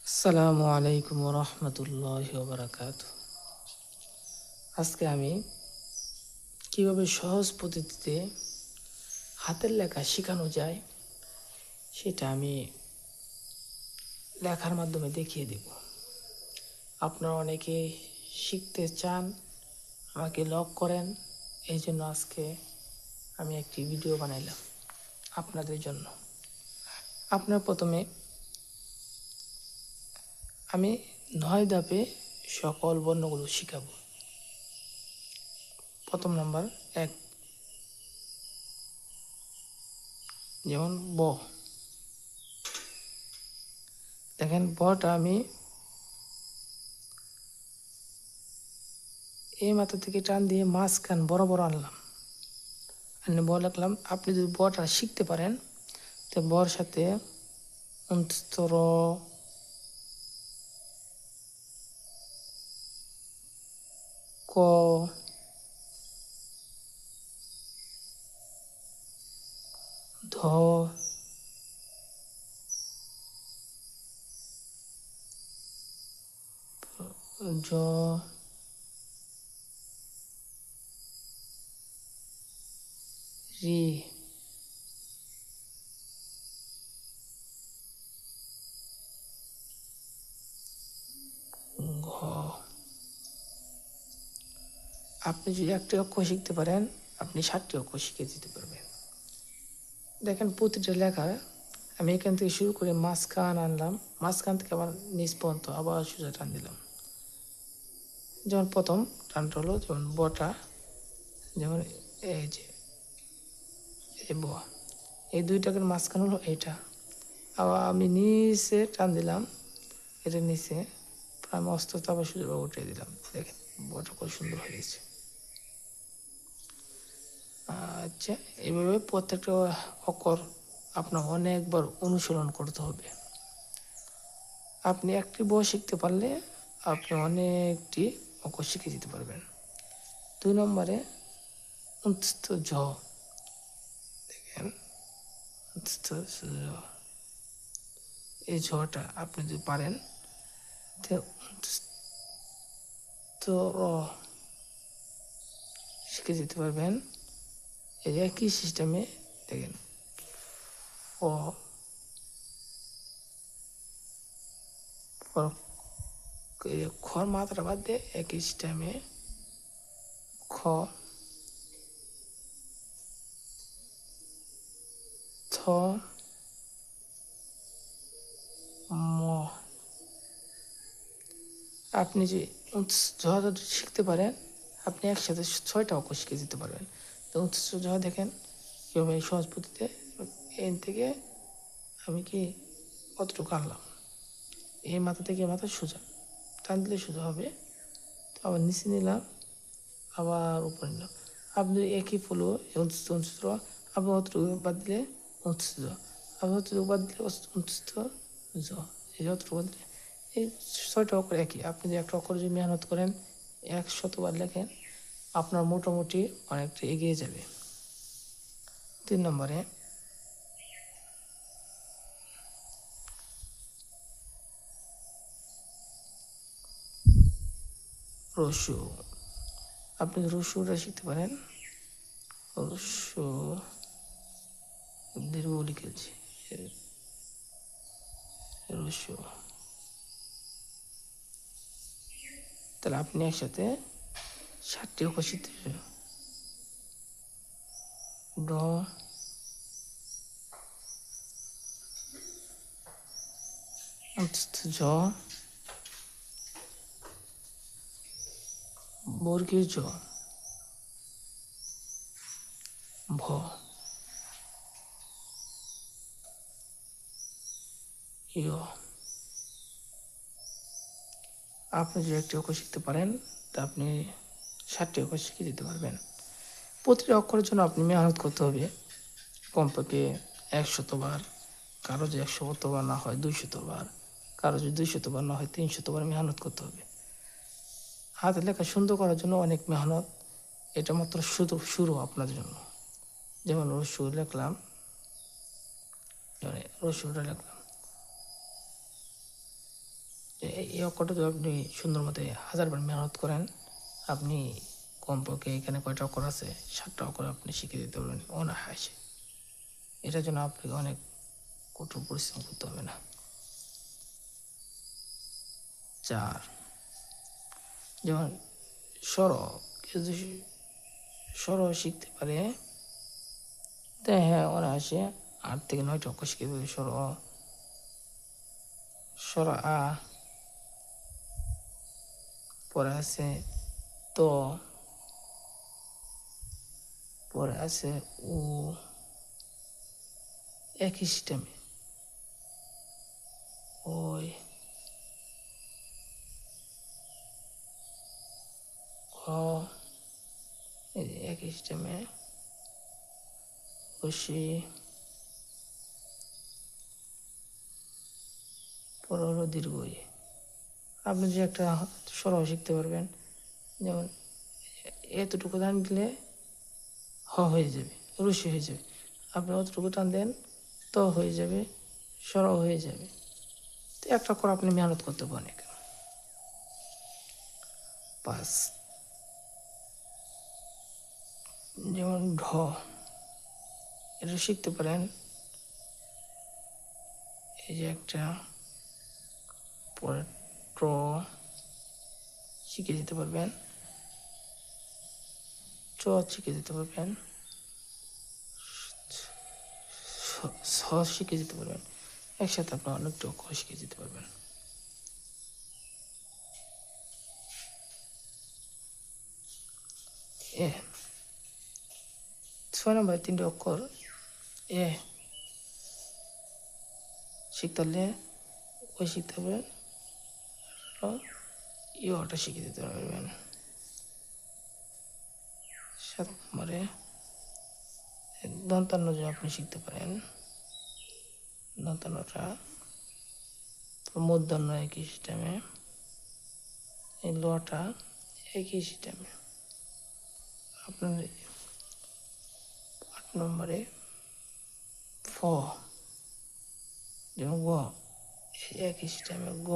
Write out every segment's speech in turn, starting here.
আসসালামু আলাইকুম রহমতুল্লাহি ওয়া বারাকাতুহু। আজকে আমি কিভাবে সহজ পদ্ধতিতে হাতের লেখা শেখানো যায় সেটা আমি লেখার মাধ্যমে দেখিয়ে দেব। আপনারা অনেকে শিখতে চান, আমাকে লক করেন, এই জন্য আজকে আমি একটি ভিডিও বানাইলাম আপনাদের জন্য। আপনার প্রথমে আমি 9 ধাপে সকল বর্ণগুলো শিখাবো। প্রথম নাম্বার 1, যেমন ব। দেখেন বটা আমি এই মাথা থেকে টান দিয়ে মাঝখান বরাবর আনলাম, ব লিখলাম। আপনি যদি বটা শিখতে পারেন তো বর সাথে অন্তর ক ধ জ রি ঘ। আপনি যদি একটি অক্ষর শিখতে পারেন আপনি 7টি অক্ষর শিখে দিতে পারবেন। দেখেন প্রতিটা লেখা আমি এখান থেকে শুরু করে মাঝখান আনলাম, মাঝখান থেকে আবার নিচ পর্যন্ত আবার সোজা টান দিলাম। যেমন প্রথম টানটা হলো যেমন বটা, যেমন এই যে এই ব, এই দুইটাকে মাঝখান হলো এইটা। আবার আমি নিচে টান দিলাম, এটা নিচে আমি অস্ত আবার সোজাভাবে উঠিয়ে দিলাম। দেখেন বটা কত সুন্দর হয়ে গেছে। আচ্ছা, এইভাবে প্রত্যেকটা অক্ষর আপনার অনেকবার অনুসরণ করতে হবে। আপনি একটি ব শিখতে পারলে আপনি অনেকটি অক্ষর শিখে যেতে পারবেন। 2 নম্বরে ঝ। দেখেন ঝ, এই ঝটা আপনি যদি পারেন তো শিখে যেতে পারবেন। এই একই সিস্টেমে দেখেন ও খর মাত্রা বাদ দিয়ে একই সিস্টেমে খ, থ, ম। আপনি যে যদি শিখতে পারেন আপনি একসাথে 6টা অক্ষর শিখে যেতে পারবেন। তো দেখেন কীভাবে সহজ পদ্ধতিতে এন থেকে আমি কি কতটুকু আনলাম, এই মাথা থেকে মাথা সোজা টান দিলে সোজা হবে। তো আবার নিচে নিলাম, আবার উপরে নিলাম। আপনি একই ফলো আবার অতটুকু বাদ দিলে আবার অতটুকু বাদ দিলে এই অতটুকু বাদ দিলে এই 6টা অক্ষর একই। আপনি যদি একটা অক্ষর যদি মেহনত করেন 100বার লেখেন আপনার মোটামুটি অনেকটা এগিয়ে যাবে। 3 নম্বরে রস্যু। আপনি রস্যুটা শিখতে পারেন, রস্যু দীর্ঘ লিখেছি রস্যু, তাহলে আপনি একসাথে 7টি অক্ষর শিখতে পারবেন। ড, ঝ, বর্গীয় জ, ভ, ইয়। আপনি যদি একটি অক্ষর শিখতে পারেন তা আপনি 7টি অক্ষর শিখে দিতে পারবেন। প্রতিটি অক্ষরের জন্য আপনি মেহনত করতে হবে কমপক্ষে 100বার। কারো যদি 100বার না হয় 200বার, কারো যদি 200বার না হয় 300বার মেহনত করতে হবে। হাতের লেখা সুন্দর করার জন্য অনেক মেহনত, এটা মাত্র শুরু আপনার জন্য। যেমন রস্যু লিখলাম, রস্যুটা লিখলাম, এই অক্ষরটা যদি আপনি সুন্দর মতো 1000বার মেহনত করেন, আপনি কমপক্ষে এখানে কয়টা অক্ষর আছে, 7টা অক্ষর আপনি শিখে দিতে পারবেন অনায়াসে। এটার জন্য আপনাকে অনেক কঠোর পরিশ্রম করতে হবে না। 4, যেমন স্বর, কেউ যদি স্বর শিখতে পারে তাই হ্যাঁ অনায়াসে 8 থেকে 9টা অক্ষর শিখে দেবে। স্বর, স্বর আ, পরে আছে ত, পরে আছে উ, একই সিস্টেমে ওই খ, একই সিস্টেমে বসি, পরে হলো দীর্ঘ ই। আপনি যে একটা স্বর শিখতে পারবেন, যেমন এতটুকু টান দিলে হ হয়ে যাবে, রুশি হয়ে যাবে। আপনি অতটুকু টান দেন ত হয়ে যাবে, স্বর হয়ে যাবে। তো একটা করে আপনি মেহনত করতে পারেন। 5, যেমন ঢ, এটা শিখতে পারেন। এই যে একটা, পরে ট শিখে যেতে পারবেন, চ শিখে যেতে পারবেন, স শিখে যেতে পারবেন। একসাথে আপনি অনেকটা অক্ষর শিখে যেতে পারবেন। এ 6 নম্বরে 3টে অক্ষর এ শিখতে হলে ওই শিখতে পারবেন, ইটা শিখে দিতে পারবেন। 7 নম্বরে দন্তান্ন যে আপনি শিখতে পারেন, দন্তান্নটা মূর্ধন্য একই সিস্টেমে, এই লটা একই সিস্টেমে। আপনার 8 নম্বরে ফ, যেমন গ, একই সিস্টেমে গ,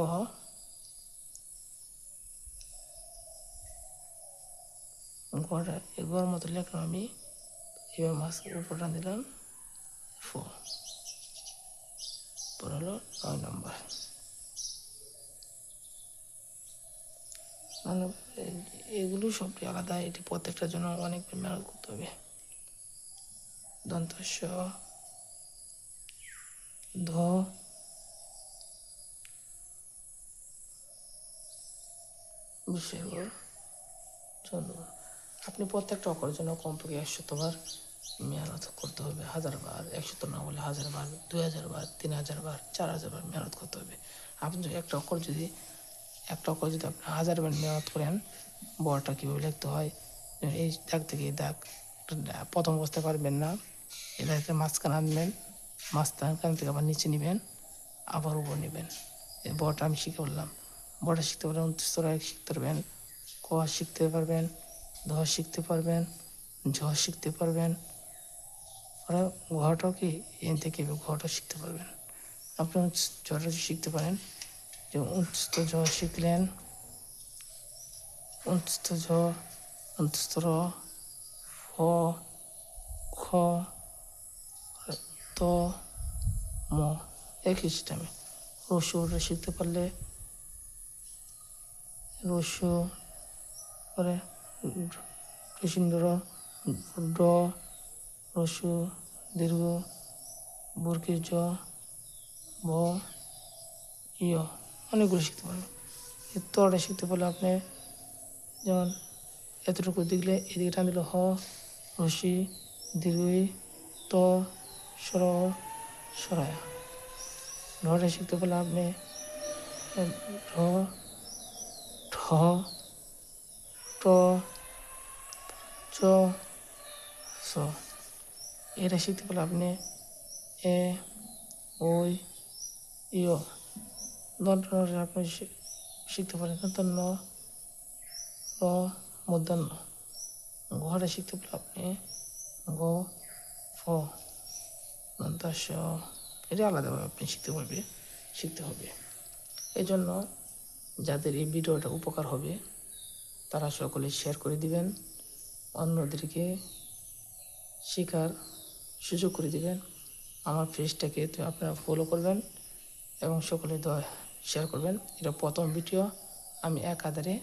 গটা এই গর মতো লিখলাম আমি, এবার মাছ উপরটা দিলাম ফ, পর হলো 9 নম্বর। মানে এগুলো সবটি আলাদা, এটি প্রত্যেকটার জন্য অনেক মেহনত করতে হবে। দন্তস্ব, ধ, বিশের জন্য আপনি প্রত্যেকটা অক্ষরের জন্য কমপক্ষে 100বার মেহনত করতে হবে। 1000বার, 100 না হলে 1000বার, 2000বার, 3000বার, 4000বার মেহনত করতে হবে। আপনি যদি একটা অক্ষর যদি আপনি 1000বার মেহনত করেন, বড়টা কীভাবে লিখতে হয়, এই দাগ থেকে এই দাগ প্রথম বুঝতে পারবেন না, এটাকে মাঝখানে আনবেন, মাঝখান থেকে আবার নিচে নেবেন, আবার উপর নেবেন। এই বড়টা আমি শিখে বললাম। বড়টা শিখতে পারবেন, 29 শিখতে পারবেন, ক শিখতে পারবেন, ধ শিখতে পারবেন, ঝ শিখতে পারবেন, ওরা ঘটাও কি এন থেকে ঘটা শিখতে পারবেন। আপনি ঝটা শিখতে পারেন, যে উচ্চস্থ ঝ শিখলেন, উচ্চস্থ ঝ, উচ্চস্থ র, ফ, খ, ত, ম, একই সিস্টেমে। রস্যটা শিখতে পারলে রস্য, পরে রসিন্দর, ড, রস্য, দীর্ঘ, বর্গীর জ, ব, ইয়, অনেকগুলো শিখতে পারবেন। তটা শিখতে পারলে আপনি যেমন এতটুকু দিলে এদিকে টান দিলে হ, রশি, দীর্ঘই, ত, সর, সরায়া। ঢটা শিখতে পারলে আপনি ঢ, ঠ, ট, চ, স। এটা শিখতে পারলে আপনি এ, ওই, ইয়। দন্তান্ন আপনি শিখতে পারেন দন্তান্ন, র, মূর্ধন্য। ঘটা শিখতে পারলে আপনি গ, ফ, দন্তাস্য। এটা আলাদাভাবে আপনি শিখতে হবে। এই জন্য যাদের এই ভিডিওটা উপকার হবে তারা সকলে শেয়ার করে দিবেন, অন্যদেরকে শেখার সুযোগ করে দিবেন। আমার পেজটাকে তো আপনারা ফলো করবেন এবং সকলে শেয়ার করবেন। এটা প্রথম ভিডিও, আমি একাধারে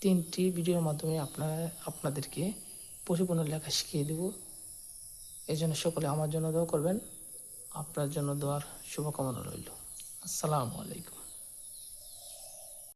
3টি ভিডিওর মাধ্যমে আপনাদেরকে পরিপূর্ণ লেখা শিখিয়ে দেব। এই জন্য সকলে আমার জন্য দোয়া করবেন। আপনার জন্য দোয়ার শুভকামনা রইল। আসসালামু আলাইকুম।